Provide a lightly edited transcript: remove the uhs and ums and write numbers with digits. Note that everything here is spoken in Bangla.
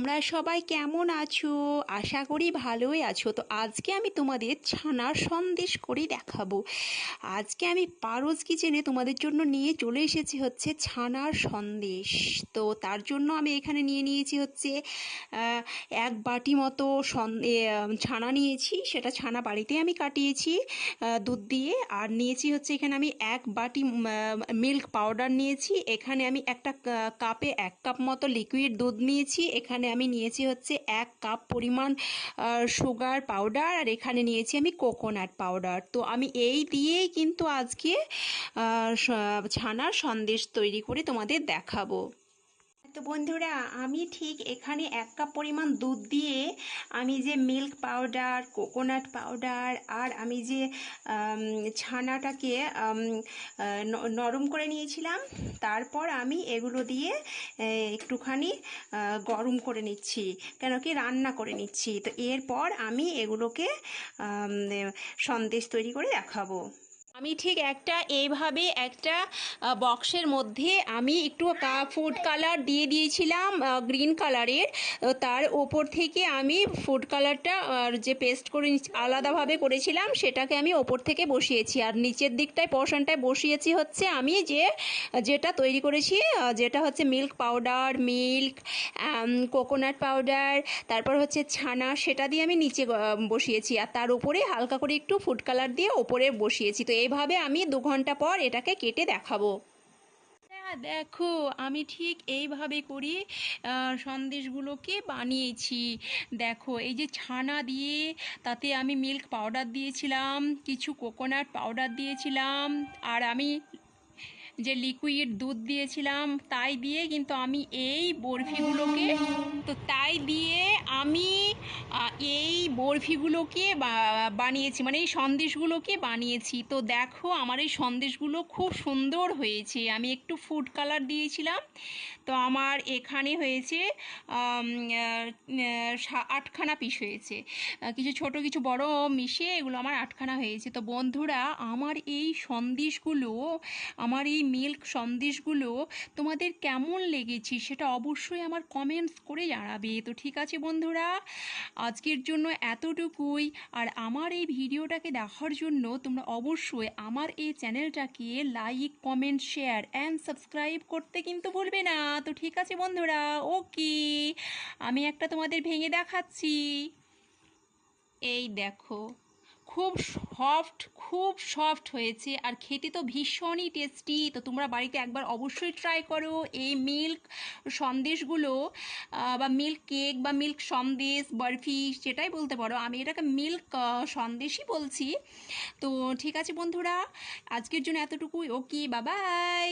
তোমরা সবাই কেমন আছো? আশা করি ভালোই আছো। তো আজকে আমি তোমাদের ছানার সন্দেশ করে দেখাবো। আজকে আমি পারোজ কিচেনে তোমাদের জন্য নিয়ে চলে এসেছি হচ্ছে ছানার সন্দেশ। তো তার জন্য আমি এখানে নিয়ে নিয়েছি হচ্ছে এক বাটি মতো ছানা নিয়েছি। সেটা ছানা বাড়িতে আমি কাটিয়েছি দুধ দিয়ে। আর নিয়েছি হচ্ছে এখানে আমি এক বাটি মিল্ক পাউডার নিয়েছি। এখানে আমি একটা কাপে 1 কাপ মতো লিকুইড দুধ নিয়েছি। এখানে আমি নিয়েছি হচ্ছে 1 কাপ পরিমাণ সুগার পাউডার। আর এখানে নিয়েছি আমি কোকোনাট পাউডার। তো আমি এই দিয়েই কিন্তু আজকে ছানার সন্দেশ তৈরি করে তোমাদের দেখাবো। তো বন্ধুরা, আমি ঠিক এখানে 1 কাপ পরিমাণ দুধ দিয়ে আমি যে মিল্ক পাউডার, কোকোনাট পাউডার আর আমি যে ছানাটাকে নরম করে নিয়েছিলাম, তারপর আমি এগুলো দিয়ে একটুখানি গরম করে নিচ্ছি, কেন কি রান্না করে নিচ্ছি। তো এরপর আমি এগুলোকে সন্দেশ তৈরি করে দেখাবো। আমি ঠিক এইভাবে একটা বক্সের মধ্যে আমি একটু ফুড কালার দিয়ে দিয়েছিলাম গ্রিন কালারের। তার ওপর থেকে আমি ফুড কালারটা যে পেস্ট করে আলাদাভাবে করেছিলাম সেটাকে আমি ওপর থেকে বসিয়েছি। আর নিচের দিকটায় পোর্শনটায় বসিয়েছি হচ্ছে আমি যেটা তৈরি করেছি, যেটা হচ্ছে milk powder, milk, coconut powder, তারপর হচ্ছে ছানা, সেটা দিয়ে আমি নিচে বসিয়েছি। আর তার উপরে হালকা করে একটু ফুড কালার দিয়ে ওপরে বসিয়েছি। তো এইভাবে আমি 2 ঘন্টা পর এটাকে কেটে দেখাবো। দেখো, আমি ঠিক এইভাবে করি সন্দেশগুলোকে বানিয়েছি। দেখো, এই যে ছানা দিয়ে তাতে আমি মিল্ক পাউডার দিয়েছিলাম, কিছু কোকোনাট পাউডার দিয়েছিলাম, আর আমি যে লিকুইড দুধ দিয়েছিলাম, তাই দিয়ে কিন্তু আমি এই বরফিগুলোকে তাই দিয়ে আমি এই বরফিগুলোকে বানিয়েছি, মানে এই সন্দেশগুলোকে বানিয়েছি। তো দেখো, আমার এই সন্দেশগুলো খুব সুন্দর হয়েছে। আমি একটু ফুড কালার দিয়েছিলাম। তো আমার এখানে হয়েছে 8খানা পিস হয়েছে, কিছু ছোট কিছু বড় মিশিয়ে এগুলো আমার 8খানা হয়েছে। তো বন্ধুরা, আমার এই সন্দেশগুলো, আমার এই মিল্ক সন্দেশগুলো তোমাদের কেমন লেগেছে সেটা অবশ্যই আমার কমেন্টস করে জানাবে। তো ঠিক আছে বন্ধুরা, আজকের জন্য এতটুকুই। আর আমার এই ভিডিওটাকে দেখার জন্য তোমরা অবশ্যই আমার এই চ্যানেলটাকে like, comment, share and subscribe করতে কিন্তু ভুলবে না। তো ঠিক আছে বন্ধুরা, ওকে, আমি একটা তোমাদের ভেঙে দেখাচ্ছি। এই দেখো, খুব সফট হয়েছে, আর খেতে তো ভীষণই টেস্টি। তো তোমরা বাড়িতে একবার অবশ্যই ট্রাই করো এই মিল্ক সন্দেশগুলো, বা মিল্ক কেক বা মিল্ক সন্দেশ, বরফি, সেটাই বলতে পারো। আমি এটাকে মিল্ক সন্দেশই বলছি। তো ঠিক আছে বন্ধুরা, আজকের জন্য এতটুকুই। ওকে, বাই বাই।